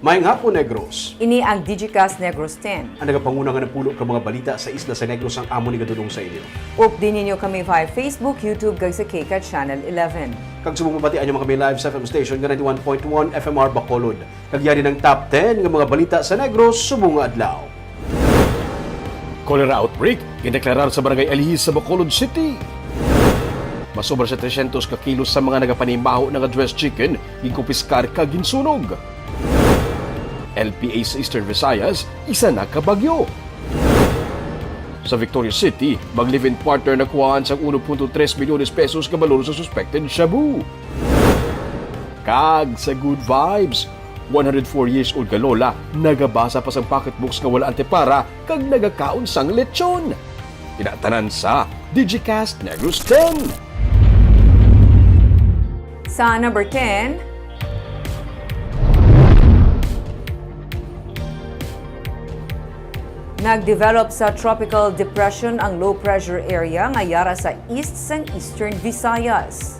Maayong hapon, Negros. Ini ang Digicast Negros 10. Ang nagapanguna nga ng pulo ka mga balita sa isla sa Negros ang amo ni gadudong sa inyo. Update ninyo kami via Facebook, YouTube, kag sa KCAT Channel 11. Kag subong mabatian nyo mga kami live sa FM station nga 91.1 FMR Bacolod. Kag yari ng top 10 nga mga balita sa Negros subong nga adlaw. Cholera outbreak gideklarar sa Barangay Alihis sa Bacolod City. Masobra sa 300 ka kilos sa mga nagapanimaho ng dressed chicken gikumpiskar kag ginsunog. LPA sa Eastern Visayas, isa na kabagyo. Sa Victoria City, mag-live-in partner nakuhaan sa 1.3 milyones pesos kabalor sa suspected shabu. Kag sa Good Vibes, 104 years old ka lola, nagabasa pa sa pocketbooks nga wala antepara kag nagakaon sang lechon. Tinatanan sa Digicast Negros 10. Sa number 10, nag-develop sa tropical depression ang low-pressure area nga yara sa east sang Eastern Visayas.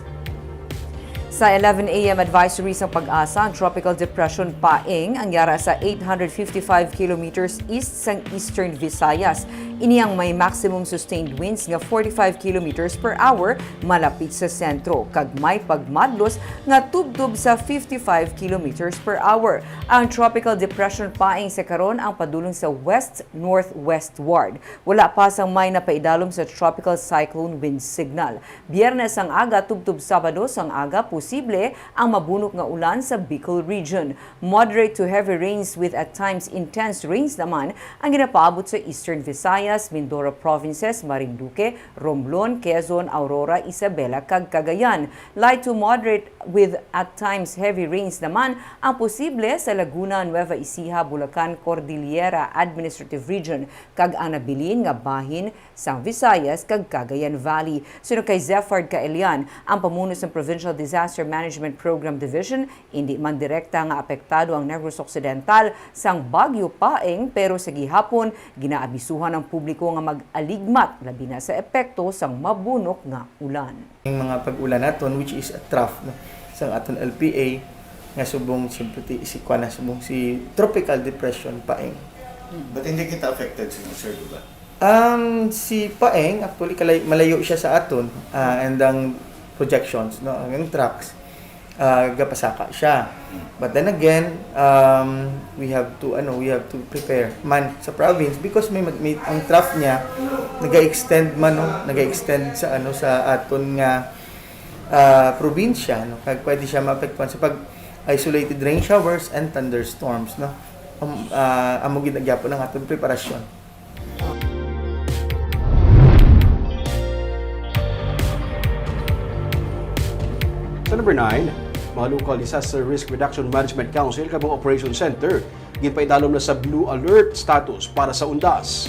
Sa 11 a.m. advisory sa Pag-asa, ang Tropical Depression Paeng ang yara sa 855 kilometers east sang Eastern Visayas. Ini ang may maximum sustained winds nga 45 kilometers per hour malapit sa sentro, kag may pagmadlos nga tubtub sa 55 kilometers per hour. Ang Tropical Depression Paeng sa karon ang padulong sa west-northwestward. Wala pa sang may napaidalom sa Tropical Cyclone Wind Signal. Biyernes ang aga, tubtub Sabado sang aga, posible ang mabunok nga ulan sa Bicol Region. Moderate to heavy rains with at times intense rains naman ang ginapaabot sa Eastern Visayas, Mindoro Provinces, Marinduque, Romblon, Quezon, Aurora, Isabela, kag Cagayan. Light to moderate with at times heavy rains naman ang posible sa Laguna, Nueva Ecija, Bulacan, Cordillera Administrative Region, kag ang nabilin nga bahin sang Visayas kag Cagayan Valley. Sino kay Zephard Kaelian, ang pamuno sa Provincial Disaster Management Program Division, hindi man direkta nga apektado ang Negros Occidental sang Bagyo Paeng, pero sa gihapon ginaabisuhan ang publiko nga mag-aligmat labi na sa epekto sang mabunok nga ulan. Yung mga pag-ulan naton which is a trough no, sang aton LPA nga subong si tropical depression Paeng. But hindi kita affected sir, di ba? Si Paeng actually malayo siya sa aton and ang projections no ang tracks gapasaka siya. But then again, we have to prepare man sa province because may ang trough niya naga-extend sa sa aton nga probinsya no kag pwede siya maapektuhan sa pag isolated rain showers and thunderstorms no. Amo ginagyapon ang aton preparasyon. Sa number 9, mga Local Disaster Risk Reduction Management Council kabang Operation Center ginpaidalom na sa Blue Alert status para sa undas.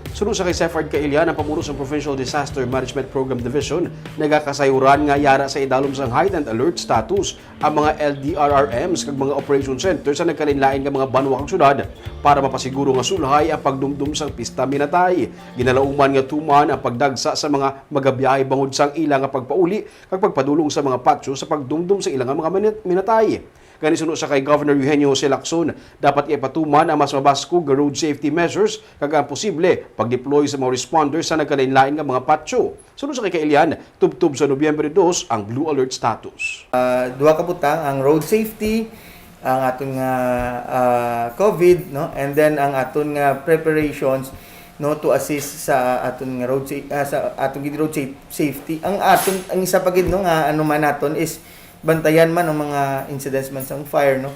Sunod sa kay Zephard Kaelian, ang pamuno sa Provincial Disaster Management Program Division, nagakasayuran nga yara sa idalom sang heightened alert status ang mga LDRRMs kag mga operation centers sa nagkalinlain nga mga banwa kag syudad para mapasiguro nga sulhay ang pagdumdum sang pista minatay. Ginalauman nga tuman ang pagdagsa sa mga magabiyahe bangod sang ilang nga pagpauli kag pagpadulong sa mga patso sa pagdumdum sa ilang nga mga minatay. Gani sunod sa kay Governor Eugenio Jose Lacson, dapat ipatuman ang mas mabaskog nga road safety measures kag ang posible pag-deploy sa mga responders sa nagkalain-lain nga mga patso. Sunod sa kay Kaelian, tubtub sa Nobyembre 2 ang Blue Alert status. Duha ka butang ang road safety, ang aton nga COVID no and then ang aton nga preparations no to assist sa aton nga road safety. Ang isa pa gid no nga ano man naton is bantayan man ang mga incidents man sa fire no.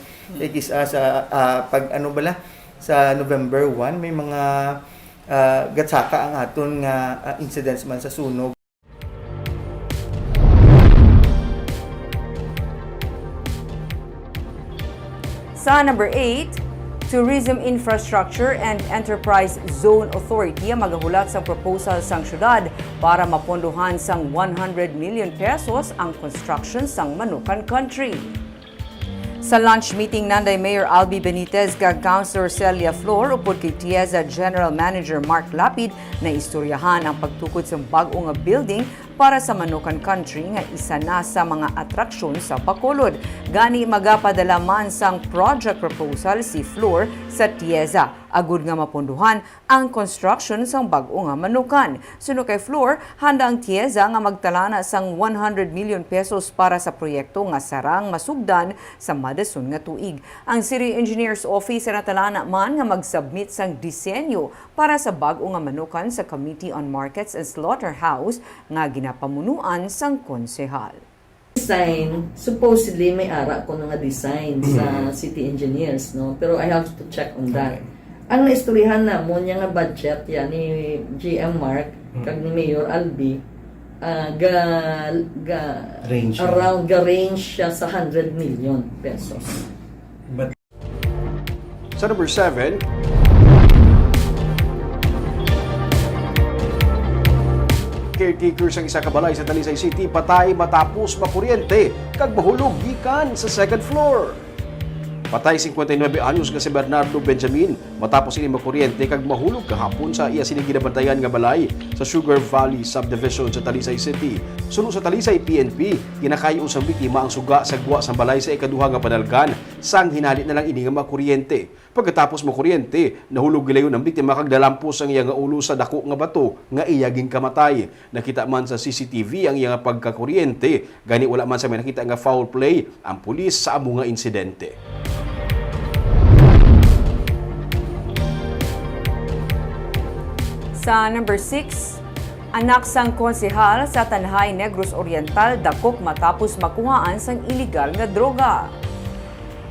Sa pag ano bala sa November 1 may mga gatsaka ang aton nga incidents man sa sunog. Sa number 8, Tourism Infrastructure and Enterprise Zone Authority ang magahulat sa proposal sang syudad para mapondohan sang 100 million pesos ang construction sang Manukan Country. Sa lunch meeting nanday Mayor Albi Benitez kag Councilor Celia Flor upod kay TIEZA General Manager Mark Lapid na istoryahan ang pagtukod sa bag-o nga building para sa Manukan Country nga isa na sa mga atraksyon sa Bacolod. Gani magapadala man sang project proposal si Flor sa TIEZA agud nga mapunduhan ang construction sang bag-o nga Manukan. Suno kay Flor, handa ang TIEZA nga magtalana sang 100 million pesos para sa proyekto nga sarang masugdan sa madason nga tuig. Ang City Engineers Office na talana man nga mag-submit sang disenyo para sa bag-o nga Manukan sa Committee on Markets and Slaughterhouse nga ginapamunuan sang konsehal. Design, supposedly may ara ko nga design sa city engineers, no? Pero I have to check on that. Ang naistoryahan na mo niya nga budget yan ni GM Mark kag ni Mayor Albi Range siya. around range siya sa 100 million pesos. Sa number 7, caretakers ang isa ka balay sa Talisay City patay matapos makuryente kag mahulog gikan sa second floor. Patay 59 anyos nga si Bernardo Benjamin matapos ini makuryente kag mahulog kahapon sa iya sining ginabantayan nga balay sa Sugar Valley Subdivision sa Talisay City. Suno sa Talisay PNP, ginakayo sang biktima ang suga sa gwa sang balay sa ikaduha nga panalgan sang hinali na lang ini nga makuryente. Pagkatapos makuryente, nahulog gilayon ang biktima kag dalampos ang iya nga ulo sa dako nga bato nga iya ging kamatay. Nakita man sa CCTV ang iya nga pagkakuryente, gani wala man sa may nakita nga foul play ang pulis sa amo nga insidente. Sa number 6, anak sang konsehal sa Tanhay Negros Oriental dakop matapos makuhaan sang illegal nga droga.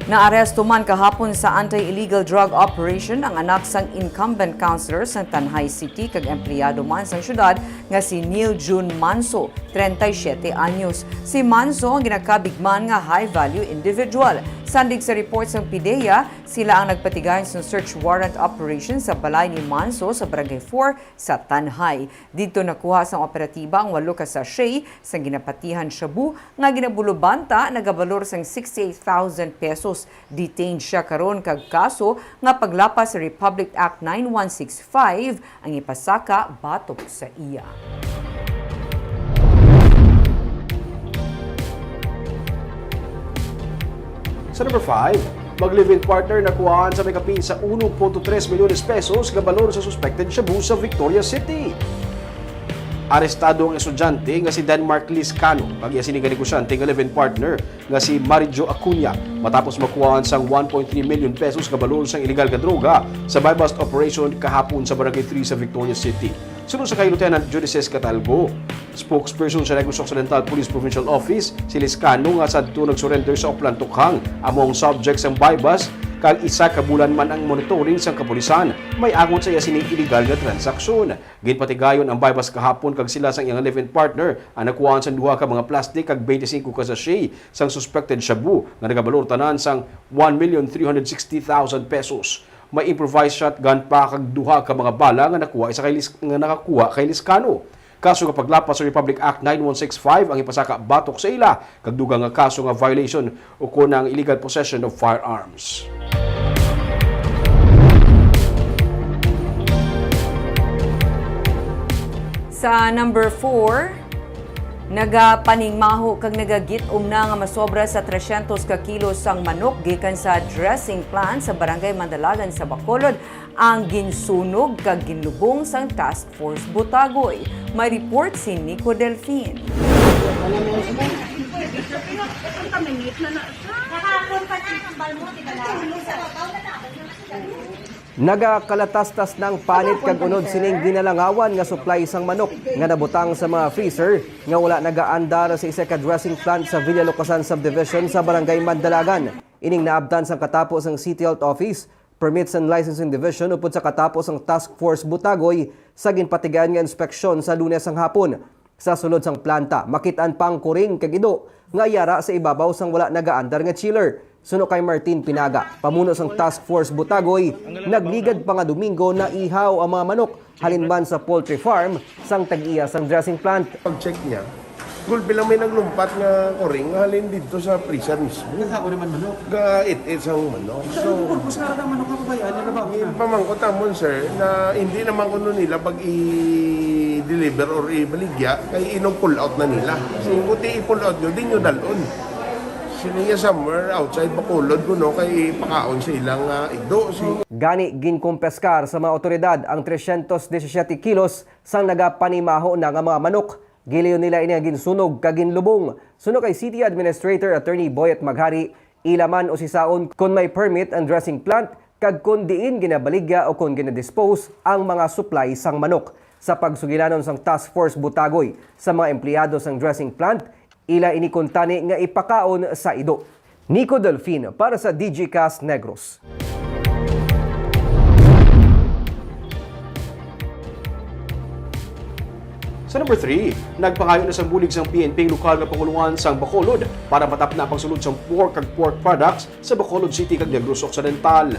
Naaresto man kahapon sa anti-illegal drug operation ang anak sang incumbent councilor sa Tanhay City kag empleyado man sang syudad nga si Neil June Manso, 37 anyos. Si Manso ang ginakabigman nga high-value individual. Sandig sa report ng PIDEA, sila ang nagpatigay sa search warrant operation sa balay ni Manso sa Barangay 4 sa Tanhay. Dito nakuha sa operatiba ang 8 ka sachet sa ginapatihan shabu nga ginabulubanta nagabalor sang 68,000 pesos. Detained siya karon kag kaso nga paglapas sa Republic Act 9165 ang ipasaka batok sa iya. Sa number 5, mag-live-in partner nakuhaan sa may kapin sa 1.3 milyones pesos nga balor sa suspected shabu sa Victoria City. Arestado ang estudyante nga si Denmark Liscano kag iya sining negosyante nga live-in partner nga si Marijo Acuña matapos makuhaan sang 1.3 million pesos nga balor sang illegal nga droga sa buy-bust operation kahapon sa Barangay 3 sa Victoria City. Sunod sa kay Lieutenant Judices Catalgo, spokesperson sa Negros Occidental Police Provincial Office, si Liscano nga sadto nag-surrender sa Oplan Tukhang among subjects ang buy-bust kag isa ka bulan man ang monitoring sang kapulisan. May angon sa iya sining illegal nga transaksyon. Ginpatigayon ang buy-bust kahapon kag sila sang iyang live-in partner ang nakuhaan sang duha ka mga plastic kag 25 ka sachet sang suspected shabu nga nagabalor tanan sang 1,360,000 pesos. May improvised shotgun pa kag duha ka mga bala nga nakakuha kay Liscano. Kaso nga paglapas sa Republic Act 9165 ang ipasaka batok sa ila kag dugang nga kaso nga violation o kunang illegal possession of firearms. Sa number 4, nagapaningmaho kag nagagit-om na nga masobra sa 300 ka kilos sang manok gikan sa dressing plant sa Barangay Mandalagan sa Bacolod ang ginsunog kag ginlubong sang Task Force Butagoy. May report si Nico Delfin. Nagakalatastas ng panit kag unod sining ginalangawan nga supply sang manok nga nabutang sa mga freezer nga wala nagaandar sa isa ka dressing plant sa Villa Locasan Subdivision sa Barangay Mandalagan. Ining naabtan sang katapos ang City Health Office, Permits and Licensing Division upod sa katapos ang Task Force Butagoy sa ginpatigaan nga inspeksyon sa Lunes ang hapon. Sa sulod sang planta, makitaan pang kuring kag ido nga yara sa ibabaw sang wala nagaandar nga chiller. Suno kay Martin Pinaga, pamuno sang Task Force Butagoy, nagligad pa nga Domingo na ihaw ang mga manok halinman sa poultry farm sang tag-iya sang dressing plant. Pag-check niya, Gulpi lang may naglumpat nga koring nga halin dito sa prison mismo. Nagkako naman manok. Ga it ang manok. So, Purpose nga ang manok ako kaya, nagabang na. pamangko tamon sir na hindi naman kuno nila pag i-deliver or i-baligya kay inong pull out na nila. Kasi buti i-pull out nyo, di nyo dalon. Sila nga somewhere outside Bacolod kuno kay pakaon sa ilang igdo. So, Gani ginkumpeskar sa mga otoridad ang 317 kilos sang nagapanimaho na nga mga manok. Giliyon nila ini ginsunog kaginlubong. Suno kay City Administrator Attorney Boyet Maghari, ilaman o sisaon kung may permit ang dressing plant kag kung diin ginabaligya o kung ginadispose ang mga supply sang manok. Sa pagsugilanon sang Task Force Butagoy sa mga empleyado sang dressing plant, ila inikuntani nga ipakaon sa ido. Nico Delfin para sa DGCast Negros. Sa number 3, nagpangayo na sa bulig sang PNP ang lokal nga panguluan sang Bacolod para matap na ang pagsulod sang pork kag pork products sa Bacolod City kag Negros Occidental.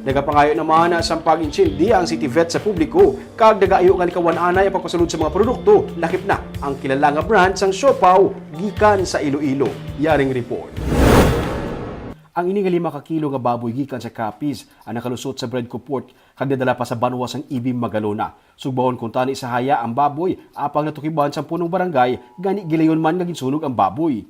Nagapangayo naman na sa pag-inchindi ang City Vet sa publiko kag nagaayo nga likawan anay ang pagpasulod sa mga produkto lakip na ang kilala nga brand sang Siopaw gikan sa Iloilo. Yaring report. Ang ini nga 5 ka kilo nga baboy gikan sa Capiz ang nakalusot sa Bread Port kag nadala pa sa banwas ang Ibim Magalona. Sugbahon kung tani sa haya ang baboy apang natukiban sa punong barangay gani gilayon man nga ginsunog ang baboy.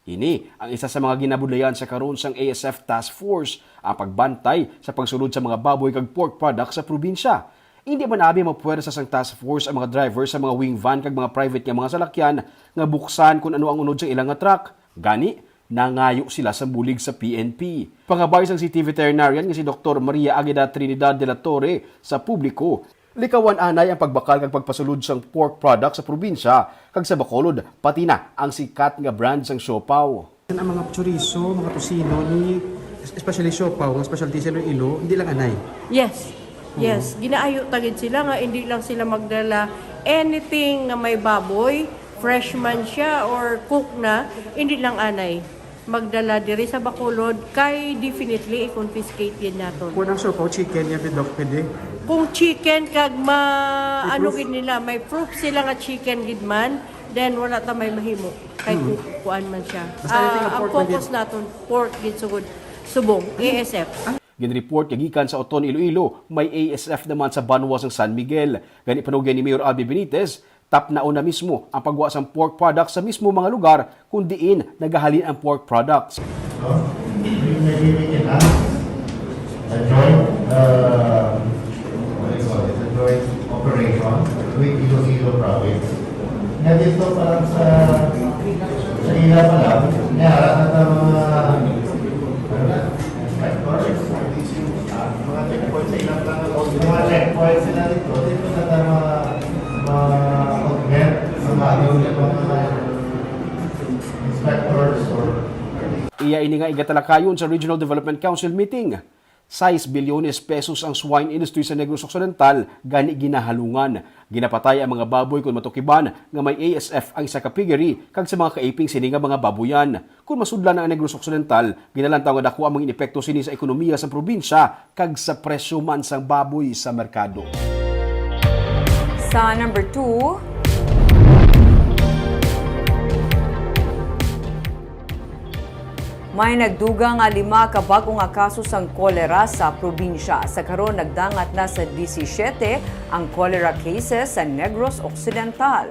Ini ang isa sa mga ginabudlayan sa karon sang ASF Task Force ang pagbantay sa pagsulod sa mga baboy kag pork products sa probinsya. Hindi man abi mapuwersa sang task force ang mga driver sa mga wing van kag mga private nga mga salakyan nga buksan kung ano ang unod sa ilang nga truck. Gani nangayo sila sa bulig sa PNP. Pangabay sang City Veterinarian nga si Dr. Maria Agueda Trinidad de la Torre sa publiko, likawan anay ang pagbakal kag pagpasulod sang pork product sa probinsya kag sa Bacolod pati na ang sikat nga brand sang Siopaw. Ang mga chorizo, mga tosino ni especially siopaw, ang specialty sa Iloilo, hindi lang anay. Yes. Yes, ginaayo tagid sila nga hindi lang sila magdala anything nga may baboy, fresh man siya or cook na, hindi lang anay. Magdala diri sa Bacolod kay definitely i-confiscate yan naton. Kung ang siopaw, chicken, yan pwede. Kung chicken kag ano gid nila, may proof sila nga chicken gid man, then wala ta may mahimo kay kuan man siya. Basta anything nga Ang pork focus naton pork gid sugod subong ASF. Ginreport gikan sa Oton Iloilo, may ASF naman sa banwas ng San Miguel. Gani panugyan ni Mayor Albi Benitez, tap na una mismo ang pagwa sang pork products sa mismo mga lugar kung diin nagahalin ang pork products. A joint operation with Iloilo province. Nga dito parang sa ila pa lang, niyara na ito mga inspectors, mga checkpoints sa ilang lang, mga checkpoints sila dito na ito mga inspectors or Iya ini nga igatalakayon sa Regional Development Council meeting. 6 bilyones pesos ang swine industry sa Negros Occidental gani ginahalungan. Ginapatay ang mga baboy kung matukiban nga may ASF ang isa ka piggery kag sa mga kaiping sini nga mga baboyan. Kung masudlan na ang Negros Occidental, ginalantaw nga dako ang mga inepekto sini sa ekonomiya sa probinsya kag sa presyo man sang baboy sa merkado. Sa number 2, may nagdugang nga 5 ka bagong nga kaso sang kolera sa probinsya. Sa karon nagdangat na sa 17 ang cholera cases sa Negros Occidental.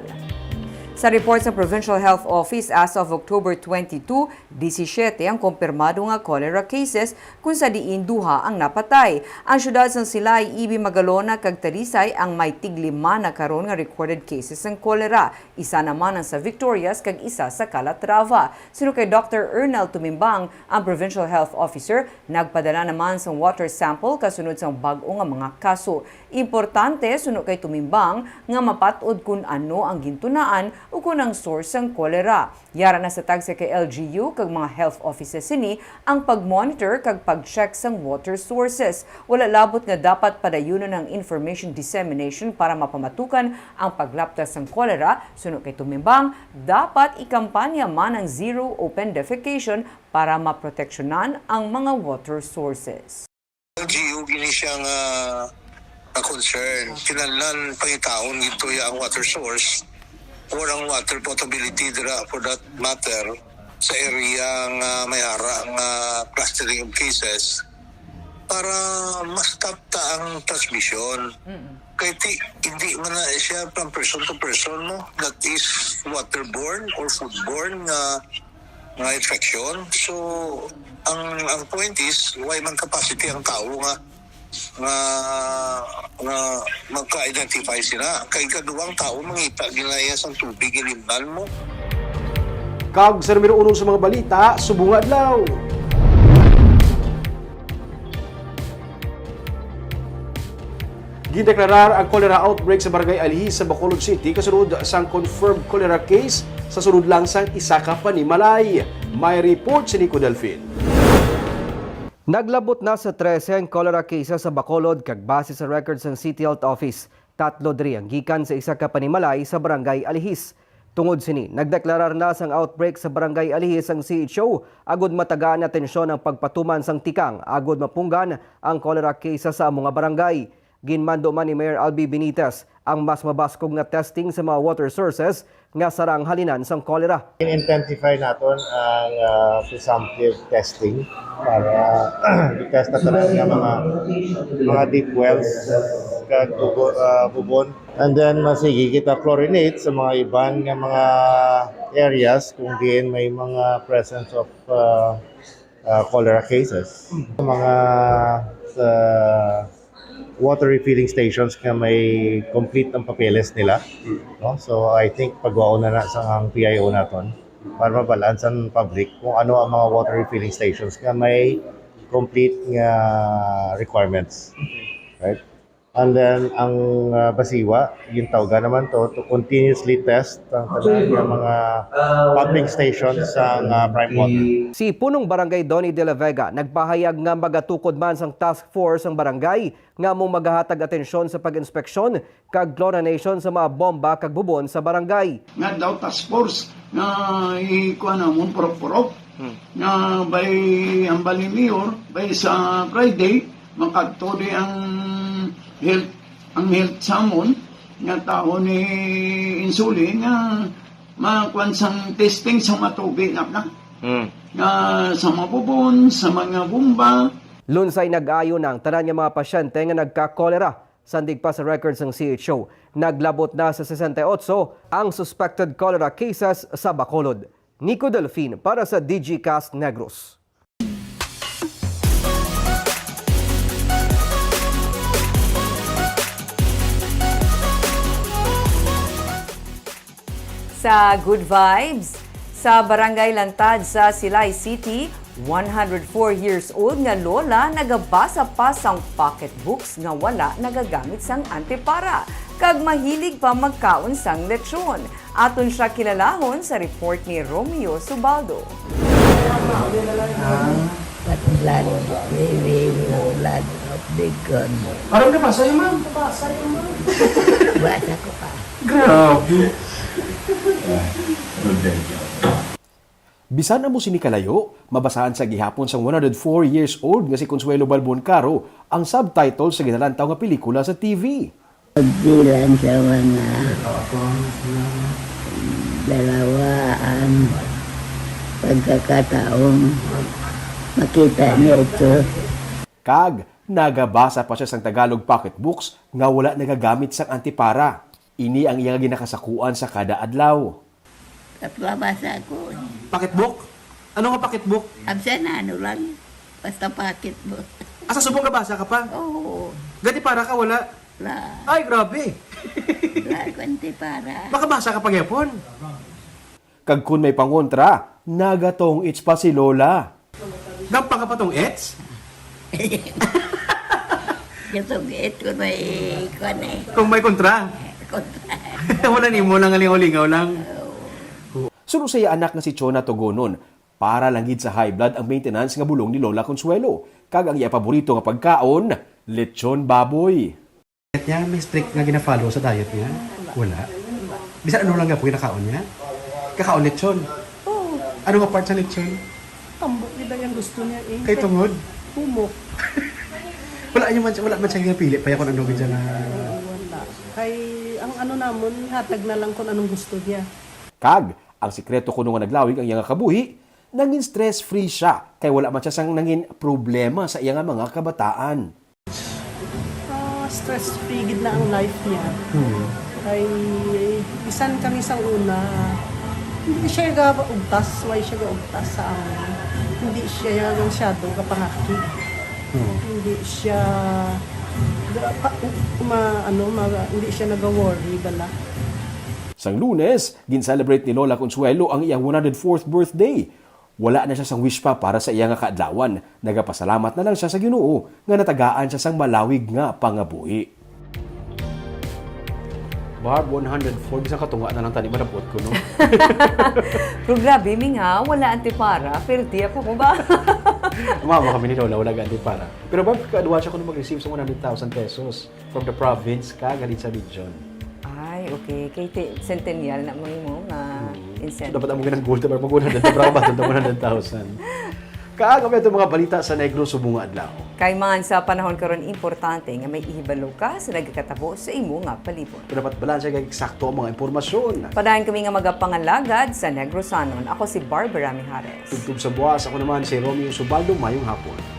Sa report sa Provincial Health Office as of October 22, 17 ang kumpirmado nga cholera cases kung sa diin duha ang napatay. Ang syudad sang Silay, Ibim Magalona kag Talisay ang may tig-5 na karon nga recorded cases ng cholera. Isa naman ang sa Victorias kag isa sa Calatrava. Sino kay Dr. Ernel Tumimbang, ang Provincial Health Officer, nagpadala naman sang water sample kasunod sang bag-o nga mga kaso. Importante suno kay Tumimbang nga mapatod kung ano ang gintunaan o kung ang source ng kolera. Yara na sa tagsa kay LGU kag mga health offices sini ang pag-monitor kag pag-check sang water sources. Wala labot nga dapat padayunan ng information dissemination para mapamatukan ang paglaptas ng kolera. Suno kay Tumimbang, dapat ikampanya man ang zero open defecation para maproteksyonan ang mga water sources. LGU gini siyang concern. Kinahanglan pangitaon gito ang water source walang water potability dira for that matter sa area nga may hara nga clustering of cases para mas tapta ang transmission. Kaya hindi man na siya from person to person, no? That is waterborne or foodborne nga infection. So, ang point is, why man capacity ang tao nga magka-identify sila. Kay kaduwang tao, mangita ginayas ang tubig, ilimnan mo. Kag sa numero 1 sa mga balita, subong adlaw. Gideklarar ang cholera outbreak sa Barangay Alihis sa Bacolod City kasunod sang confirmed cholera case sa sunod lang sang isa ka panimalay. May report si Nico Delfin. Naglabot na sa 13 ang cholera cases sa Bacolod kag base sa records ng City Health Office. 3 diri ang gikan sa isa ka panimalay sa Barangay Alihis. Tungod sini, nagdeklarar na sang outbreak sa Barangay Alihis ang CHO agud matagaan na tensyon ang pagpatuman sang tikang agud mapunggan ang cholera cases sa mga barangay. Ginmando man ni Mayor Albi Benitez ang mas mabaskog na testing sa mga water sources nga sarang halinan sang cholera. In-intensify natin ang presumptive testing para i-test na talaga mga deep wells kag bubon. And then masigi kita chlorinate sa mga iban nga mga areas kung diin may mga presence of cholera cases. Mga water refilling stations nga may complete ang papeles nila, no? So I think pagwaon na sa ang PIO naton para mabalance ang public kung ano ang mga water refilling stations nga may complete nga requirements, right? And then ang basiwa yung tawag naman to continuously test ang talagang mga pumping stations sa prime water. Si Punong Barangay Donny de la Vega nagpahayag nga magatukod man sang task force ang barangay nga mong maghahatag atensyon sa pag-inspeksyon kag chlorination sa mga bomba kag bubon sa barangay. Nga daw task force na ikuha na mong purok-purok na by ang Bali Mayor by sa Friday makadto di ang health samon nga tao ni insuli nga makwansang testing sa matubig na sa mabubon, sa mga bomba. Lunsay nag-ayo ng tanan nga mga pasyente nga nagka-cholera. Sandig pa sa records ng CHO, naglabot na sa 68 ang suspected cholera cases sa Bacolod. Nico Delfin para sa DigiCast Negros. Sa Good Vibes, sa Barangay Lantad sa Silay City, 104 years old nga lola nagabasa pa sang pocketbooks nga wala nagagamit sang antipara. Kag mahilig pa magkaon sang lechon. Aton siya kilalahon sa report ni Romeo Subaldo. Aram na ba sa'yo, ma'am? Bata ko pa. Grabe. Bisan na mo sinikalayo, mabasahan sa gihapon sang 104 years old nga si Consuelo Balbon Caro ang subtitle sa ginalantaw nga pelikula sa TV. Pagbilang sa mga dalawaan pagkakataong makita niya ito. Kag, nagabasa pa siya sang Tagalog pocketbooks nga wala nagagamit sang antipara. Ini ang iyang ginakasakuan sa kada adlaw. Kaplabasa ko. Pocketbook? Ano nga pocketbook? Absa na ano lang. Basta pocketbook. Asa subong ka basa ka pa? Oo. Gati para ka wala? La. Ay, grabe. La, kunti para. Makabasa ka pagyapon. Kag kun may pangontra, nagatong it's pa si Lola. Gampang ka pa tong ets? Yung ito may ikon eh. Kung may kontra. Kontra. Wala ni mo lang alingaw-lingaw lang. Suno sa iya anak nga si Chona Togonon, para lang gid sa high blood ang maintenance nga bulong ni Lola Consuelo. Kag ang iya paborito nga pagkaon, lechon baboy. Niya, may strict nga gina-follow sa diet niya? Wala. Bisan ano lang nga po kinakaon niya? Kakaon lechon? Oo. Ano nga part sa lechon? Tambok nila yung gusto niya eh. Kay tungod? Humok. Wala man siya ginapili pa kung ano gid siya na... Wala. Kay ang ano namon, hatag na lang kung anong gusto niya. Kag, ang sikreto kuno nga naglawig ang iyang kabuhi, nangin stress-free siya, kay wala man siya sang nangin problema sa iyang mga kabataan. Stress-free gid na ang life niya. Ay, isan kami sa una, hindi siya gaugtas, why siya gaugtas sa amin. Hindi siya masyado kapangaki. Hindi siya hindi siya nag-worry bala. Sang Lunes, gin-celebrate ni Lola Consuelo ang iyang 104th birthday. Wala na siya sang wish pa para sa iyang kaadlawan. Nagapasalamat na lang siya sa Ginoo nga natagaan siya sang malawig nga pangabuhi. Barb, 104, isang katunga na lang tani malapot ko, no? Pero grabe, Ming ha, wala antipara, pero tiyak ko ba? Mama kami ni Lola, wala ganti para. Pero Barb, kaduwa siya ko na mag-receive sa 100,000 pesos from the province ka, galit sa region. Ay, okay. Kay Centennial na mo nga incentive. Dapat ang mga ng gold, dapat mag-100,000, dapat mag 100,000. Kaagam ito mga balita sa Negros Subunga Adlaw. Kay man sa panahon karon importante nga may ihibalo ka sa nagkatabo sa imo nga palibot. Dapat balansya kay eksakto ang mga impormasyon. Padayon kami nga magapangalagad sa Negrosanon. Ako si Barbara Mijares. Tugtog sa buwas, ako naman si Romeo Subaldo, mayong hapon.